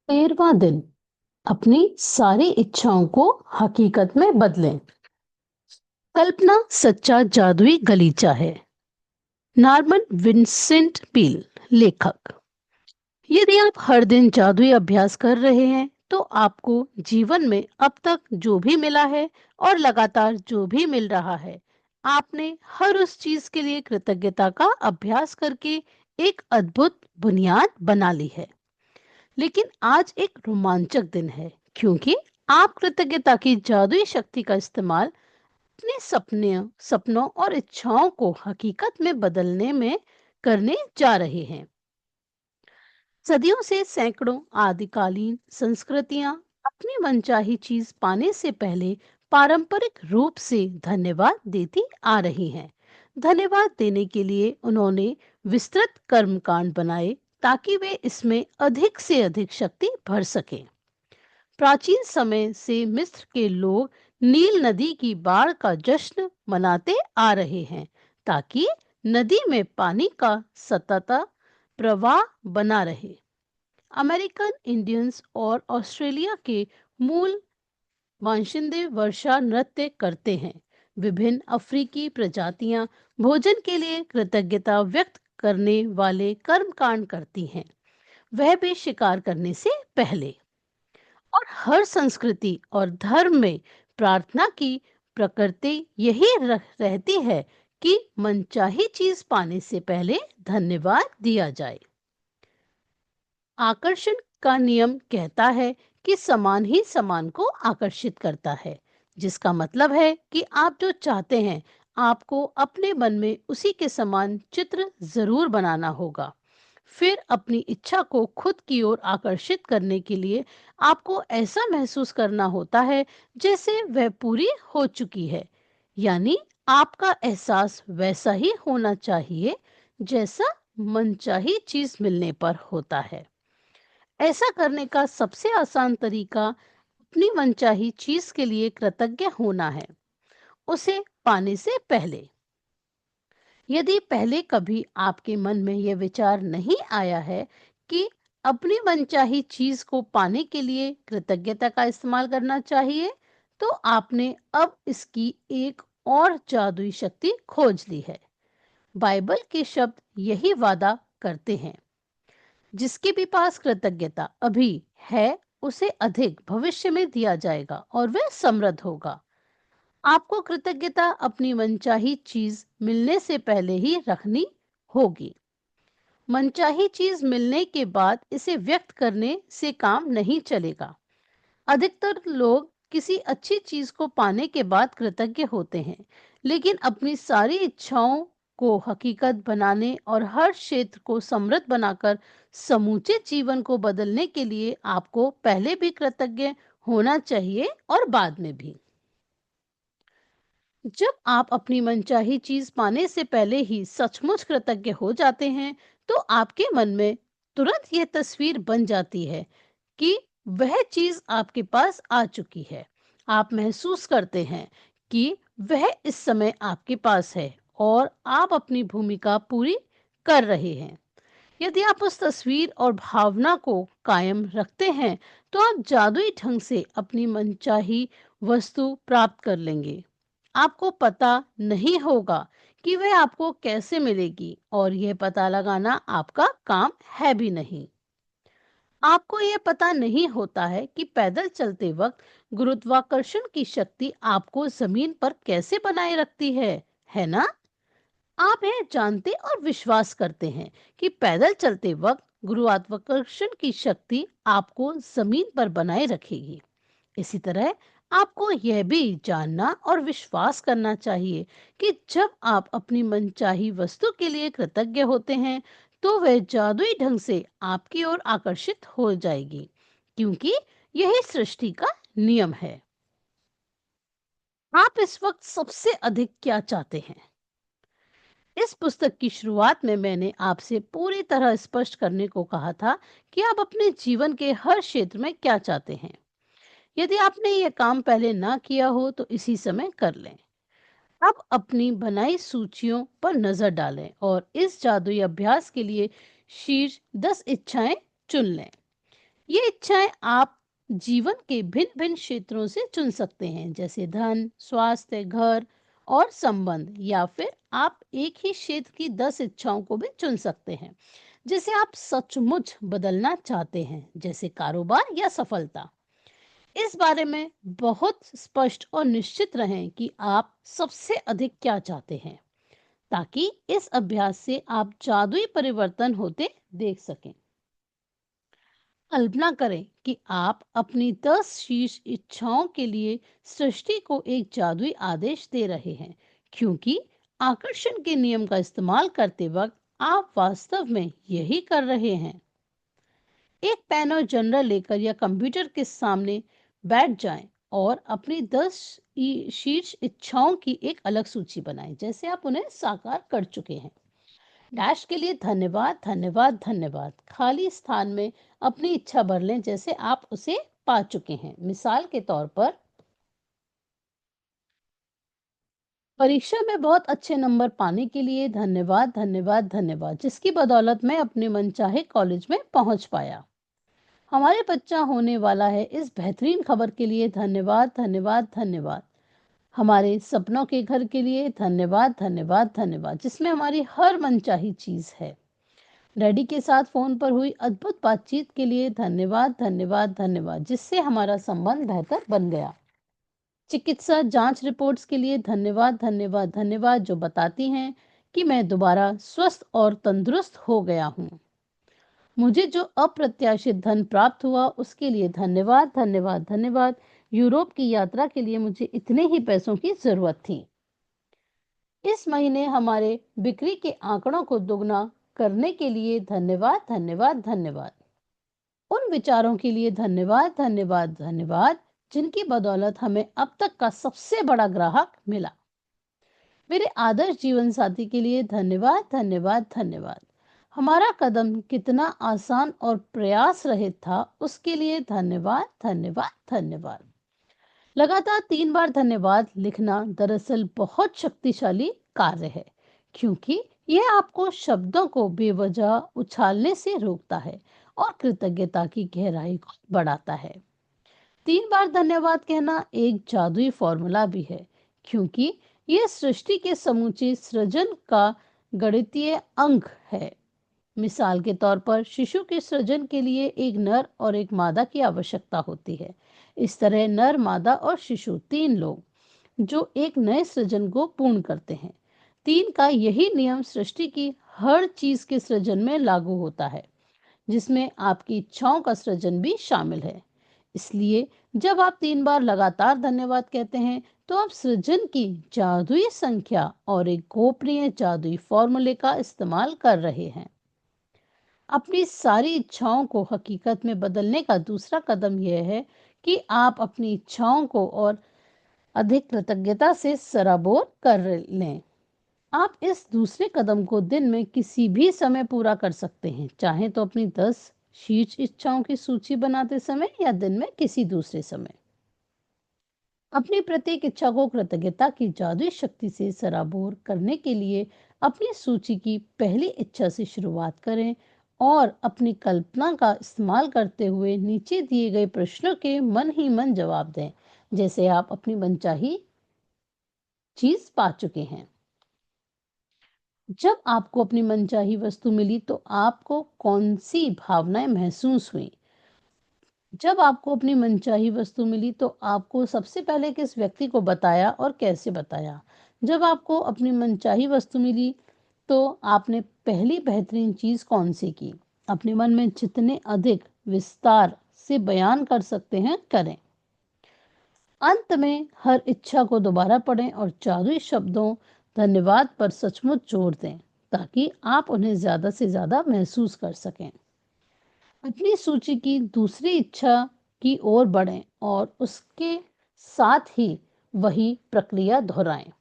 13वां दिन अपनी सारी इच्छाओं को हकीकत में बदलें। कल्पना सच्चा जादुई गलीचा है। नॉर्मन विंसेंट पील, लेखक। यदि आप हर दिन जादुई अभ्यास कर रहे हैं तो आपको जीवन में अब तक जो भी मिला है और लगातार जो भी मिल रहा है, आपने हर उस चीज के लिए कृतज्ञता का अभ्यास करके एक अद्भुत बुनियाद बना ली है। लेकिन आज एक रोमांचक दिन है, क्योंकि आप कृतज्ञता की जादुई शक्ति का इस्तेमाल अपने सपनों और इच्छाओं को हकीकत में बदलने में करने जा रहे हैं। सदियों से सैकड़ों आदिकालीन संस्कृतियां अपनी मनचाही चीज पाने से पहले पारंपरिक रूप से धन्यवाद देती आ रही हैं। धन्यवाद देने के लिए उन्होंने विस्तृत कर्मकांड बनाए ताकि वे इसमें अधिक से अधिक शक्ति भर सकें। प्राचीन समय से मिस्र के लोग नील नदी की बाढ़ का जश्न मनाते आ रहे हैं ताकि नदी में पानी का सतत प्रवाह बना रहे। अमेरिकन इंडियंस और ऑस्ट्रेलिया के मूल बाशिंदे वर्षा नृत्य करते हैं। विभिन्न अफ्रीकी प्रजातियां भोजन के लिए कृतज्ञता व्यक्त करने वाले कर्मकांड करती हैं, वह भी शिकार करने से पहले। और हर संस्कृति और धर्म में प्रार्थना की प्रकृति यही रहती है कि मनचाही चीज पाने से पहले धन्यवाद दिया जाए। आकर्षण का नियम कहता है कि समान ही समान को आकर्षित करता है, जिसका मतलब है कि आप जो चाहते हैं आपको अपने मन में उसी के समान चित्र जरूर बनाना होगा। फिर अपनी इच्छा को खुद की ओर आकर्षित करने के लिए आपको ऐसा महसूस करना होता है जैसे वह पूरी हो चुकी है। यानी आपका एहसास वैसा ही होना चाहिए जैसा मनचाही चीज मिलने पर होता है। ऐसा करने का सबसे आसान तरीका अपनी मनचाही चीज के लिए कृतज्ञ होना है, उसे पाने से पहले। यदि पहले कभी आपके मन में यह विचार नहीं आया है कि अपनी मनचाही चीज को पाने के लिए कृतज्ञता का इस्तेमाल करना चाहिए, तो आपने अब इसकी एक और जादुई शक्ति खोज ली है। बाइबल के शब्द यही वादा करते हैं, जिसके भी पास कृतज्ञता अभी है उसे अधिक भविष्य में दिया जाएगा और वह समृद्ध होगा। आपको कृतज्ञता अपनी मनचाही चीज मिलने से पहले ही रखनी होगी। मनचाही चीज मिलने के बाद इसे व्यक्त करने से काम नहीं चलेगा। अधिकतर लोग किसी अच्छी चीज को पाने के बाद कृतज्ञ होते हैं, लेकिन अपनी सारी इच्छाओं को हकीकत बनाने और हर क्षेत्र को समृद्ध बनाकर समूचे जीवन को बदलने के लिए आपको पहले भी कृतज्ञ होना चाहिए और बाद में भी। जब आप अपनी मनचाही चीज पाने से पहले ही सचमुच कृतज्ञ हो जाते हैं, तो आपके मन में तुरंत यह तस्वीर बन जाती है कि वह चीज आपके पास आ चुकी है। आप महसूस करते हैं कि वह इस समय आपके पास है और आप अपनी भूमिका पूरी कर रहे हैं। यदि आप उस तस्वीर और भावना को कायम रखते हैं, तो आप जादुई ढंग से अपनी मनचाही वस्तु प्राप्त कर लेंगे। आपको पता नहीं होगा कि वह आपको कैसे मिलेगी और यह पता लगाना आपका काम है भी नहीं। आपको यह पता नहीं होता है कि पैदल चलते वक्त गुरुत्वाकर्षण की शक्ति आपको जमीन पर कैसे बनाए रखती है ना? आप यह जानते और विश्वास करते हैं कि पैदल चलते वक्त गुरुत्वाकर्षण की शक्ति आपको जमीन पर बनाए रखेगी। इसी तरह आपको यह भी जानना और विश्वास करना चाहिए कि जब आप अपनी मनचाही वस्तु के लिए कृतज्ञ होते हैं, तो वह जादुई ढंग से आपकी ओर आकर्षित हो जाएगी, क्योंकि यही सृष्टि का नियम है। आप इस वक्त सबसे अधिक क्या चाहते हैं? इस पुस्तक की शुरुआत में मैंने आपसे पूरी तरह स्पष्ट करने को कहा था कि आप अपने जीवन के हर क्षेत्र में क्या चाहते हैं। यदि आपने यह काम पहले ना किया हो तो इसी समय कर लें। अब अपनी बनाई सूचियों पर नजर डालें और इस जादुई अभ्यास के लिए शीर्ष 10 इच्छाएं चुन लें। ये इच्छाएं आप जीवन के भिन्न भिन्न क्षेत्रों से चुन सकते हैं, जैसे धन, स्वास्थ्य, घर और संबंध, या फिर आप एक ही क्षेत्र की 10 इच्छाओं को भी चुन सकते हैं जिसे आप सचमुच बदलना चाहते हैं, जैसे कारोबार या सफलता। इस बारे में बहुत स्पष्ट और निश्चित रहें कि आप सबसे अधिक क्या चाहते हैं, ताकि इस अभ्यास से आप जादुई परिवर्तन होते देख सकें। कल्पना करें कि आप अपनी 10 शीर्ष इच्छाओं के लिए सृष्टि को एक जादुई आदेश दे रहे हैं, क्योंकि आकर्षण के नियम का इस्तेमाल करते वक्त आप वास्तव में यही कर रहे हैं। एक पेन और जनरल लेकर या कंप्यूटर के सामने बैठ जाएं और अपनी 10 शीर्ष इच्छाओं की एक अलग सूची बनाएं, जैसे आप उन्हें साकार कर चुके हैं। डैश के लिए धन्यवाद, धन्यवाद, धन्यवाद। खाली स्थान में अपनी इच्छा भर लें जैसे आप उसे पा चुके हैं। मिसाल के तौर पर, परीक्षा में बहुत अच्छे नंबर पाने के लिए धन्यवाद, धन्यवाद, धन्यवाद, जिसकी बदौलत मैं अपने मनचाहे कॉलेज में पहुंच पाया। हमारे बच्चा होने वाला है, इस बेहतरीन खबर के लिए धन्यवाद, धन्यवाद, धन्यवाद। हमारे सपनों के घर के लिए धन्यवाद, धन्यवाद, धन्यवाद, जिसमें हमारी हर मनचाही चीज है। डैडी के साथ फोन पर हुई अद्भुत बातचीत के लिए धन्यवाद, धन्यवाद, धन्यवाद, जिससे हमारा संबंध बेहतर बन गया। चिकित्सा जांच रिपोर्ट्स के लिए धन्यवाद, धन्यवाद, धन्यवाद, जो बताती हैं कि मैं दोबारा स्वस्थ और तंदुरुस्त हो गया हूँ। मुझे जो अप्रत्याशित धन प्राप्त हुआ उसके लिए धन्यवाद, धन्यवाद, धन्यवाद। यूरोप की यात्रा के लिए मुझे इतने ही पैसों की जरूरत थी। इस महीने हमारे बिक्री के आंकड़ों को दोगुना करने के लिए धन्यवाद, धन्यवाद, धन्यवाद। उन विचारों के लिए धन्यवाद, धन्यवाद, धन्यवाद, जिनकी बदौलत हमें अब तक का सबसे बड़ा ग्राहक मिला। मेरे आदर्श जीवन साथी के लिए धन्यवाद, धन्यवाद, धन्यवाद। हमारा कदम कितना आसान और प्रयास रहित था, उसके लिए धन्यवाद, धन्यवाद, धन्यवाद। लगातार 3 बार धन्यवाद लिखना दरअसल बहुत शक्तिशाली कार्य है, क्योंकि यह आपको शब्दों को बेवजह उछालने से रोकता है और कृतज्ञता की गहराई को बढ़ाता है। 3 बार धन्यवाद कहना एक जादुई फॉर्मूला भी है, क्योंकि यह सृष्टि के समूचे सृजन का गणितीय अंक है। मिसाल के तौर पर, शिशु के सृजन के लिए एक नर और एक मादा की आवश्यकता होती है। इस तरह नर, मादा और शिशु, 3 लोग जो एक नए सृजन को पूर्ण करते हैं। 3 का यही नियम सृष्टि की हर चीज के सृजन में लागू होता है, जिसमें आपकी इच्छाओं का सृजन भी शामिल है। इसलिए जब आप 3 बार लगातार धन्यवाद कहते हैं, तो आप सृजन की जादुई संख्या और एक गोपनीय जादुई फॉर्मूले का इस्तेमाल कर रहे हैं। अपनी सारी इच्छाओं को हकीकत में बदलने का दूसरा कदम यह है कि आप अपनी इच्छाओं को और अधिक कृतज्ञता से सराबोर कर लें। आप इस दूसरे कदम को दिन में किसी भी समय पूरा कर सकते हैं, चाहे तो अपनी 10 शीर्ष इच्छाओं की सूची बनाते समय या दिन में किसी दूसरे समय। अपनी प्रत्येक इच्छा को कृतज्ञता की जादुई शक्ति से सराबोर करने के लिए अपनी सूची की पहली इच्छा से शुरुआत करें और अपनी कल्पना का इस्तेमाल करते हुए नीचे दिए गए प्रश्नों के मन ही मन जवाब दें, जैसे आप अपनी मनचाही चीज पा चुके हैं। जब आपको अपनी मनचाही वस्तु मिली तो आपको कौन सी भावनाएं महसूस हुई? जब आपको अपनी मनचाही वस्तु मिली तो आपको सबसे पहले किस व्यक्ति को बताया और कैसे बताया? जब आपको अपनी मनचाही वस्तु मिली तो आपने पहली बेहतरीन चीज कौन सी की? अपने मन में जितने अधिक विस्तार से बयान कर सकते हैं करें। अंत में हर इच्छा को दोबारा पढ़ें और जादुई शब्दों धन्यवाद पर सचमुच जोर दें, ताकि आप उन्हें ज्यादा से ज्यादा महसूस कर सकें। अपनी सूची की दूसरी इच्छा की ओर बढ़ें और उसके साथ ही वही प्रक्रिया दोहराएं।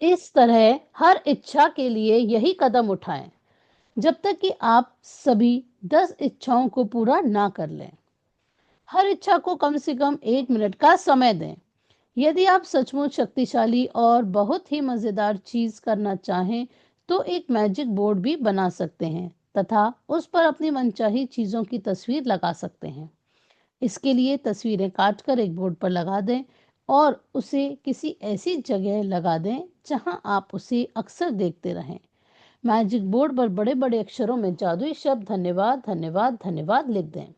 इस तरह हर इच्छा के लिए यही कदम उठाएं जब तक कि आप सभी 10 इच्छाओं को पूरा ना कर लें। हर इच्छा को कम से कम 1 मिनट का समय दें। यदि आप सचमुच शक्तिशाली और बहुत ही मजेदार चीज करना चाहें तो एक मैजिक बोर्ड भी बना सकते हैं, तथा उस पर अपनी मनचाही चीजों की तस्वीर लगा सकते हैं। इसके लिए तस्वीरें काटकर एक बोर्ड पर लगा दें और उसे किसी ऐसी जगह लगा दें जहां आप उसे अक्सर देखते रहें। मैजिक बोर्ड पर बड़े बड़े अक्षरों में जादुई शब्द धन्यवाद धन्यवाद धन्यवाद लिख दें।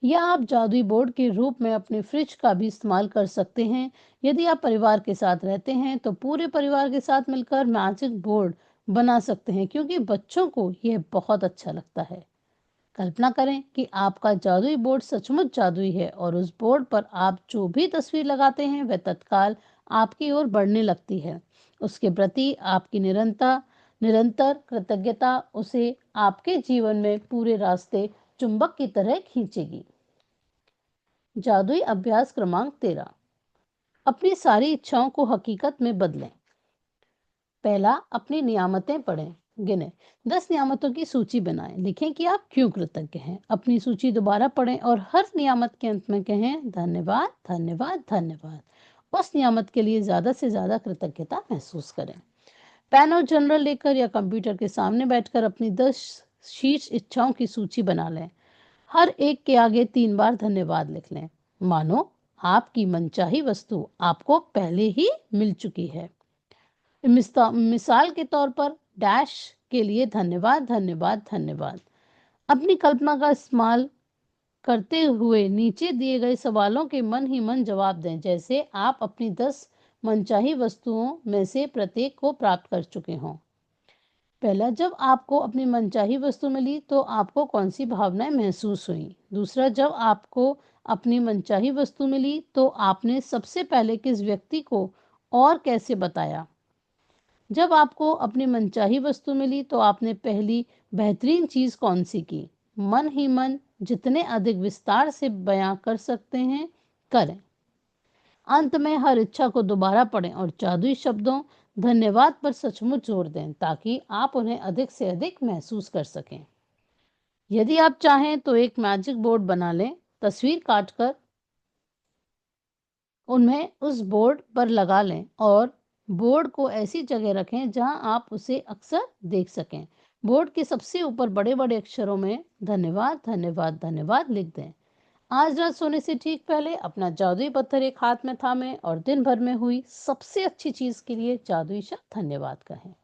या आप जादुई बोर्ड के रूप में अपने फ्रिज का भी इस्तेमाल कर सकते हैं। यदि आप परिवार के साथ रहते हैं तो पूरे परिवार के साथ मिलकर मैजिक बोर्ड बना सकते हैं, क्योंकि बच्चों को यह बहुत अच्छा लगता है। कल्पना करें कि आपका जादुई बोर्ड सचमुच जादुई है और उस बोर्ड पर आप जो भी तस्वीर लगाते हैं वह तत्काल आपकी ओर बढ़ने लगती है। उसके प्रति आपकी निरंतर निरंतर कृतज्ञता उसे आपके जीवन में पूरे रास्ते चुंबक की तरह खींचेगी। जादुई अभ्यास क्रमांक 13। अपनी सारी इच्छाओं को हकीकत में बदलें। पहला, अपनी नियामतें पढ़ें, गिनें। 10 नियामतों की सूची बनाएं। लिखें कि आप क्यों कृतज्ञ हैं। अपनी सूची दोबारा पढ़ें और हर नियामत के अंत में कहें धन्यवाद धन्यवाद धन्यवाद। उस नियामत के लिए ज्यादा से ज्यादा कृतज्ञता महसूस करें। पेन और जनरल लेकर या कंप्यूटर के सामने बैठकर अपनी 10 शीर्ष इच्छाओं की सूची बना लें। हर एक के आगे 3 बार धन्यवाद लिख लें, मानो आपकी मनचाही वस्तु आपको पहले ही मिल चुकी है। मिसाल के तौर पर डैश के लिए धन्यवाद धन्यवाद धन्यवाद। अपनी कल्पना का इस्तेमाल करते हुए नीचे दिए गए सवालों के मन ही मन जवाब दें, जैसे आप अपनी 10 मनचाही वस्तुओं में से प्रत्येक को प्राप्त कर चुके हों। पहला, जब आपको अपनी मनचाही वस्तु मिली तो आपको कौन सी भावनाएं महसूस हुई। दूसरा, जब आपको अपनी मनचाही वस्तु मिली तो आपने सबसे पहले किस व्यक्ति को और कैसे बताया। जब आपको अपनी मनचाही वस्तु मिली तो आपने पहली बेहतरीन चीज कौन सी की। मन ही मन जितने अधिक विस्तार से बयां कर सकते हैं करें। अंत में हर इच्छा को दोबारा पढ़ें और जादुई शब्दों धन्यवाद पर सचमुच जोर दें, ताकि आप उन्हें अधिक से अधिक महसूस कर सकें। यदि आप चाहें तो एक मैजिक बोर्ड बना लें, तस्वीर काटकर उन्हें उस बोर्ड पर लगा लें और बोर्ड को ऐसी जगह रखें जहां आप उसे अक्सर देख सकें। बोर्ड के सबसे ऊपर बड़े बड़े अक्षरों में धन्यवाद धन्यवाद धन्यवाद लिख दें। आज रात सोने से ठीक पहले अपना जादुई पत्थर एक हाथ में थामें और दिन भर में हुई सबसे अच्छी चीज के लिए जादुई शब्द धन्यवाद कहें।